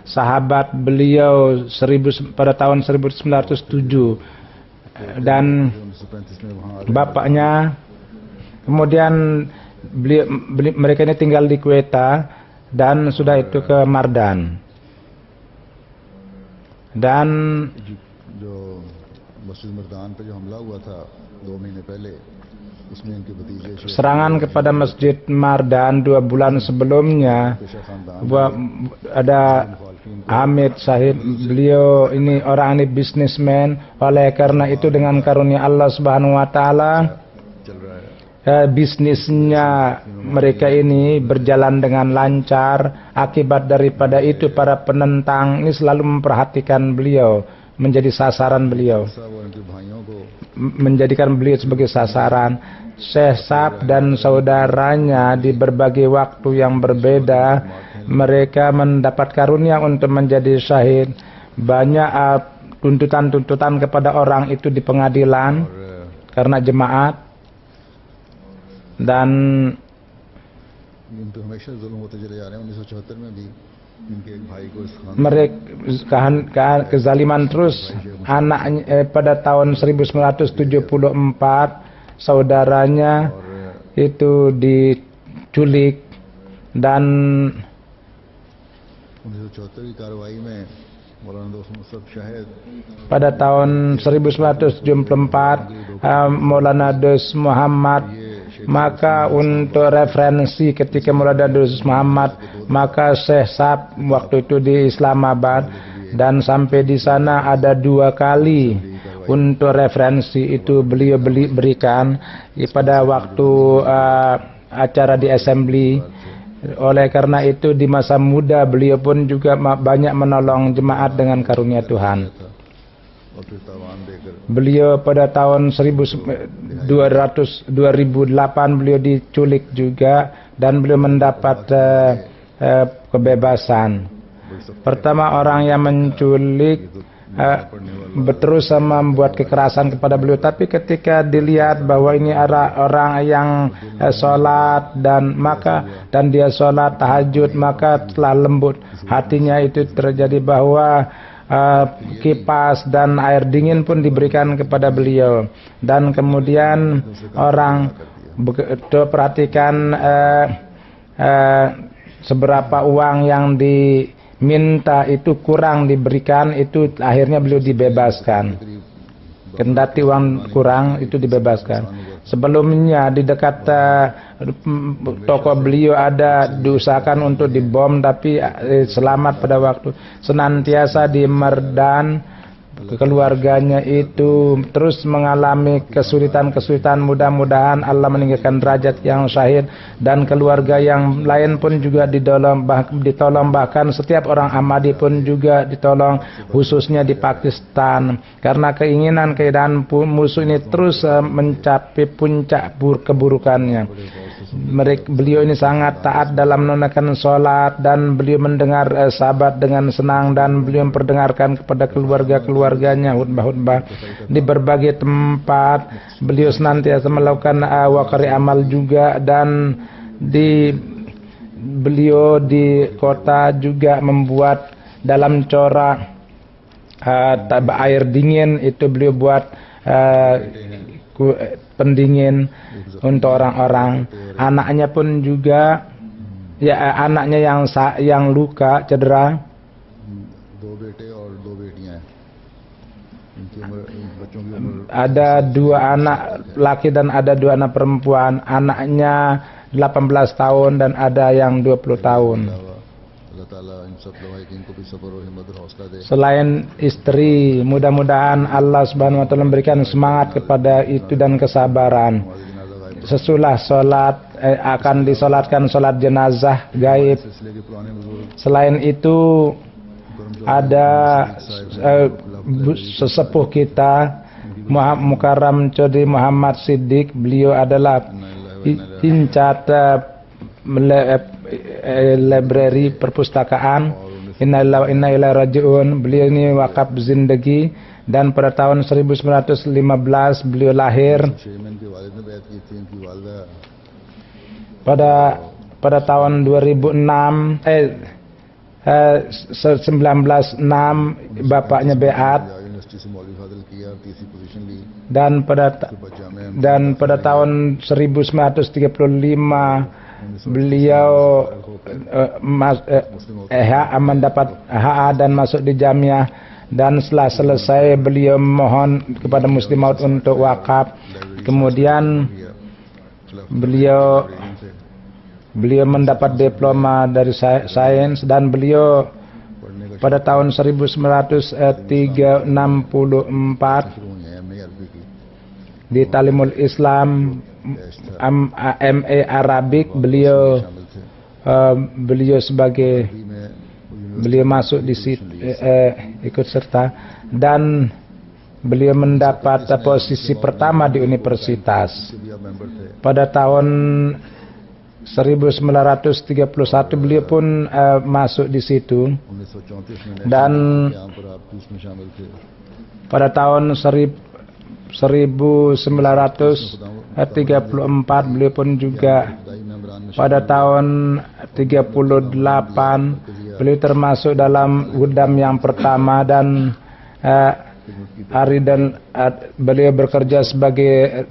sahabat beliau pada tahun 1907, dan bapaknya kemudian mereka ini tinggal di Quetta, dan sudah itu ke Mardan. Dan जो मस्जिद मर्दान पे जो हमला हुआ था 2 महीने पहले, उसमें इनके भतीजे Sheikh serangan kepada Masjid Mardan 2 bulan sebelumnya. पेशा खानदान Ada Hamid Sahib, beliau ini orang ini bisnismen. Oleh karena itu dengan karunia Allah Subhanahu wa taala चल रहा है। bisnisnya mereka ini berjalan dengan lancar. Akibat daripada itu para penentang ini selalu memperhatikan beliau, menjadi sasaran beliau, सब और इनके भाइयों को menjadikan beliau sebagai sasaran. Syekh Sab dan saudaranya di berbagai waktu yang berbeda mereka mendapat karunia untuk menjadi syahid. Banyak tuntutan-tuntutan kepada orang itu di pengadilan karena jemaat, dan इन तो हमेशा जुल्म होते चले जा रहे हैं। 1974 में भी इनके एक भाई को इस Khan mereka kezaliman terus. Anaknya pada tahun 1974 saudaranya itu diculik, dan 1974 की कार्रवाई में मौलाना दोस्त मुस्तफ Shahid pada tahun 1974 Maulana Dus Muhammad, maka untuk referensi ketika Maulana Dus Muhammad, maka Syekh Sab waktu itu di Islamabad, dan sampai di sana ada 2 kali untuk referensi itu beliau berikan pada waktu acara di assembly. Oleh karena itu di masa muda beliau pun juga banyak menolong jemaat dengan karunia Tuhan. और फिर तावान देकर Beliau pada tahun 2008 beliau diculik juga, dan beliau mendapat kebebasan. Pertama orang yang menculik terus membuat kekerasan kepada beliau, tapi ketika dilihat bahwa ini orang yang sholat dan dia sholat tahajud, maka telah lembut hatinya itu terjadi bahwa kipas dan air dingin pun diberikan kepada beliau. Dan kemudian orang perhatikan seberapa uang yang diminta itu kurang diberikan, itu akhirnya beliau dibebaskan. Kendati uang kurang itu dibebaskan. Sebelumnya di dekat toko beliau ada diusahakan untuk dibom, tapi selamat pada waktu. Senantiasa di Mardan keluarganya itu terus mengalami kesulitan-kesulitan. Mudah-mudahan Allah meninggikan derajat yang syahid, dan keluarga yang lain pun juga ditolong, bahkan setiap orang Ahmadi pun juga ditolong, khususnya di Pakistan, karena keinginan keadaan musuh ini terus mencapai puncak keburukannya. Beliau ini sangat taat dalam menunaikan sholat, dan beliau mendengar sahabat dengan senang, dan beliau memperdengarkan kepada keluarganya khutbah-khutbah di berbagai tempat. Beliau senantiasa melakukan wakari amal juga, dan beliau di kota juga membuat dalam corak air dingin itu beliau buat pendingin untuk orang-orang. Anaknya pun juga, anaknya yang luka cedera, 2 बेटे और 2 बेटियां हैं। इनकी उम्र, बच्चों की उम्र ada 2 anak laki dan ada 2 anak perempuan. Anaknya 18 tahun dan ada yang 20 tahun. अल्लाह ताला इन सब लवाहिकीन को भी सब्र और हिम्मत और हौसला दे। Selain istri, mudah-mudahan Allah Subhanahu wa taala memberikan semangat kepada itu dan kesabaran. Sesudah sholat akan disolatkan sholat jenazah gaib. सिलसिले के पुराने बुजुर्ग Selain itu ada sesepuh kita Mukarram Chaudhry Muhammad Siddiq. Beliau adalah incat library perpustakaan. Inna ilaihi raji'un. Beliau ini wakaf zindagi, dan pada tahun 1915 beliau lahir. Sherman के वालिद ने बैत की थी। इनकी वालिदा pada tahun 1906 bapaknya beat, university से मौलवी फाजिल किया और तीसरी पोजीशन ली। dan pada tahun 1935 beliau mendapat HA dan masuk di Jamiah, dan setelah selesai beliau mohon kepada Muslimaut untuk wakaf. Kemudian beliau mendapat diploma dari sains, dan beliau pada tahun 1964 di Talimul Islam MA Arabik beliau masuk di situ, ikut serta, dan beliau mendapat posisi pertama di universitas. Pada tahun 1931 beliau pun masuk di situ, dan pada tahun 1934 beliau pun juga, pada tahun 38 beliau termasuk dalam Udam yang pertama, dan beliau bekerja sebagai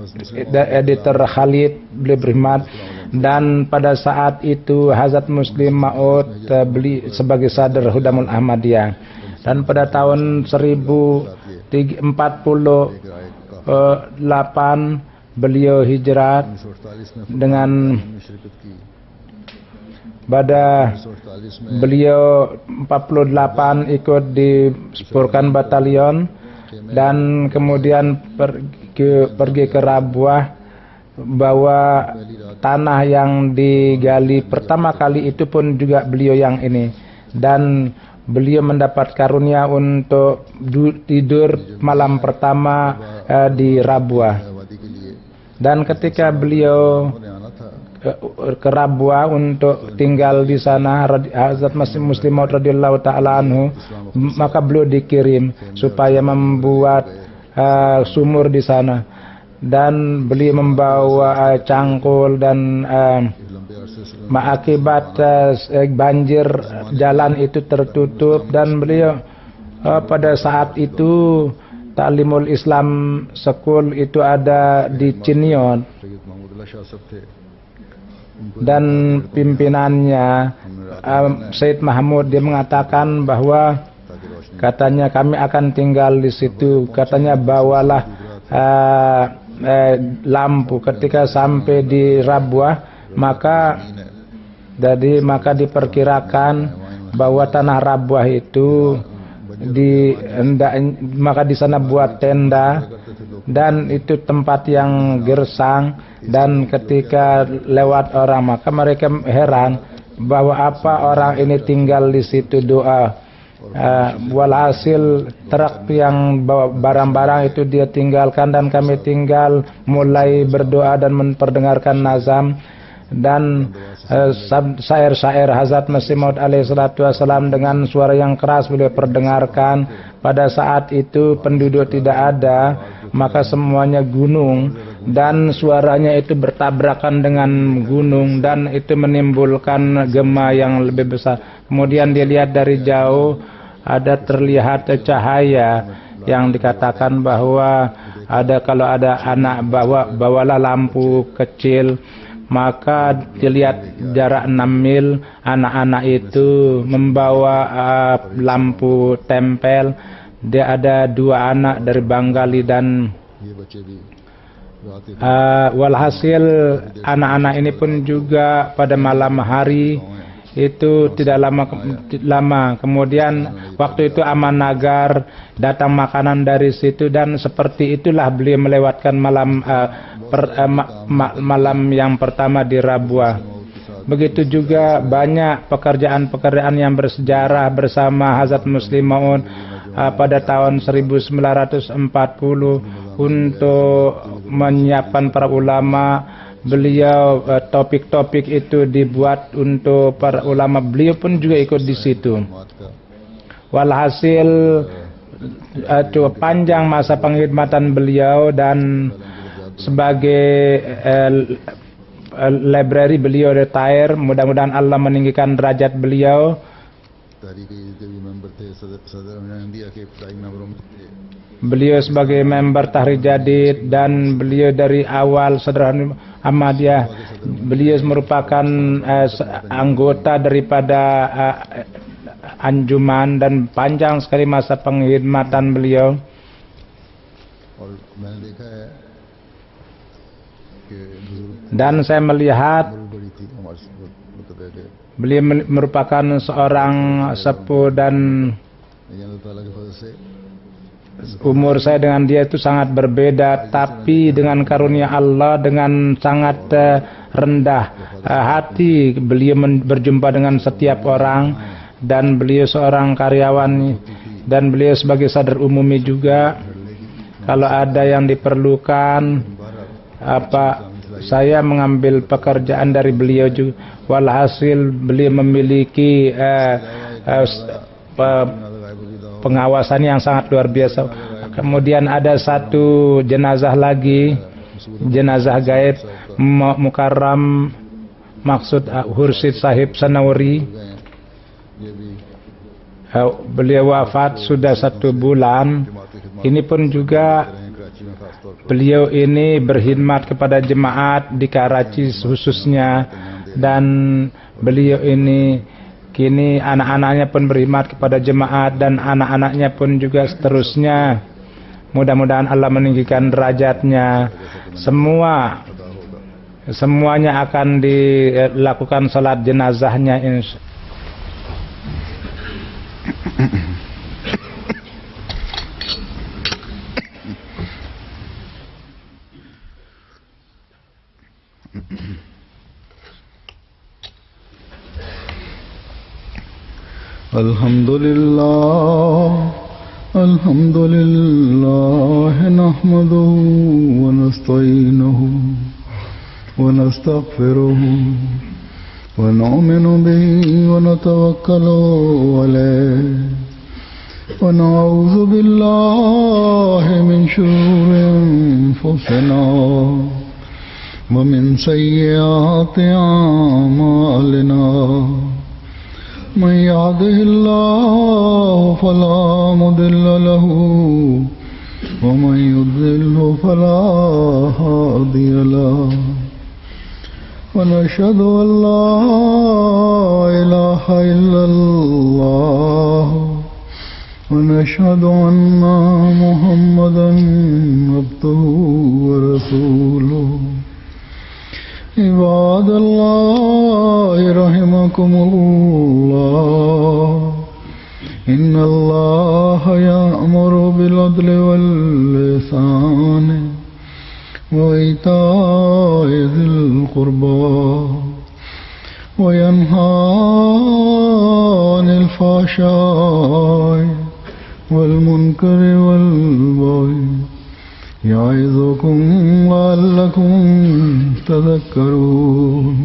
editor Khalid, beliau berkhidmat. Dan pada saat itu Hazrat Muslim Maud beli sebagai sadar Hudamul Ahmadiyah. Dan pada tahun 1948 beliau hijrah dengan pada beliau 48 ikut di Spurkan Batalion, dan kemudian pergi ke Rabuah, bahwa tanah yang digali pertama kali itu pun juga beliau yang ini, dan beliau mendapat karunia untuk tidur malam pertama di Rabuah. Dan ketika beliau ke Rabuah untuk tinggal di sana, Hazrat Muslim Maud radhiyallahu taala anhu, maka beliau dikirim supaya membuat sumur di sana. Dan beliau membawa cangkul, dan akibat banjir jalan itu tertutup, dan beliau pada saat itu Ta'limul Islam School itu ada di Cinion, dan pimpinannya Said Mahmud, dia mengatakan bahwa katanya kami akan tinggal di situ, katanya bawalah lampu. Ketika sampai di Rabuah, maka diperkirakan bahwa tanah Rabuah itu maka di sana buat tenda, dan itu tempat yang gersang. Dan ketika lewat orang, maka mereka heran bahwa apa orang ini tinggal di situ doa. Walhasil truk yang bawa barang-barang itu dia tinggalkan, dan kami tinggal mulai berdoa dan memperdengarkan nazam, dan syair-syair Hazrat Masih Maud alaihi salatu wassalam dengan suara yang keras beliau perdengarkan. Pada saat itu penduduk tidak ada, maka semuanya gunung, dan suaranya itu bertabrakan dengan gunung, dan itu menimbulkan gema yang lebih besar. Kemudian dia lihat dari jauh, ada terlihat cahaya yang dikatakan bahwa kalau ada anak bawalah lampu kecil. Maka dilihat jarak 6 mil, anak-anak itu membawa lampu tempel. Dia ada 2 anak dari Bengali, dan walhasil anak-anak ini pun juga pada malam hari itu tidak lama kemudian waktu itu Aman Nagar datang makanan dari situ, dan seperti itulah beliau melewatkan malam yang pertama di Rabuah. Begitu juga banyak pekerjaan-pekerjaan yang bersejarah bersama Hazrat Muslim Maud pada tahun 1940 untuk menyiapkan para ulama. Beliau topik-topik itu dibuat untuk para ulama, beliau pun juga ikut di situ. Walhasil panjang masa pengkhidmatan beliau, dan sebagai library beliau retire. Mudah-mudahan Allah meninggikan derajat beliau. Beliau sebagai member Tahrir Jadid, dan beliau dari awal Sadar Ahmadiyah. Beliau merupakan anggota daripada anjuman, dan panjang sekali masa pengkhidmatan beliau. Dan saya melihat बड़ी थी हमारे से मतलब है कि beliau merupakan seorang sepuh dan ये अल्लाह ताला के फजल से umur saya dengan dia itu sangat berbeda, tapi dengan karunia Allah dengan sangat rendah hati beliau berjumpa dengan setiap orang, dan beliau seorang karyawan dan beliau sebagai sadar umumi juga. Kalau ada yang diperlukan apa, saya mengambil pekerjaan dari beliau juga. Walhasil beliau memiliki pengawasan yang sangat luar biasa. Kemudian ada satu jenazah lagi, jenazah gaib Mukarram Maksud Hursid Sahib Sanawari. Beliau wafat sudah 1 bulan. Ini pun juga beliau ini berkhidmat kepada jemaat di Karachi khususnya, dan beliau ini kini anak-anaknya pun berkhidmat kepada jemaat, dan anak-anaknya pun juga seterusnya. Mudah-mudahan Allah meninggikan derajatnya. Semuanya akan dilakukan salat jenazahnya insya. Alhamdulillah nahmaduhu wa nasta'inuhu wa nastaghfiruhu wa nu'minu bihi wa natawakkalu alayhi wa na'udzu billahi min shururi anfusina wa min sayyiati a'malina. من يهده الله فلا مضل له ومن يضلل فلا هادي له ونشهد أن لا إله إلا الله ونشهد أن محمدا عبده ورسوله. عباد الله رحمكم الله إن الله يأمر بالعدل والإحسان وإيتاء ذي القربى وينهى عن الفحشاء والمنكر والبغي يعظكم لعلكم تذكرون.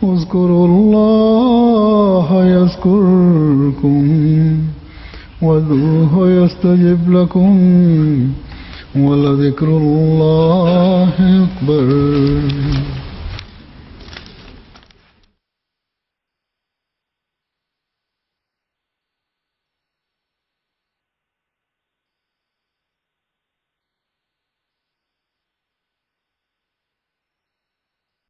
اذكروا الله يذكركم وادعوه يستجب لكم ولذكر الله أكبر.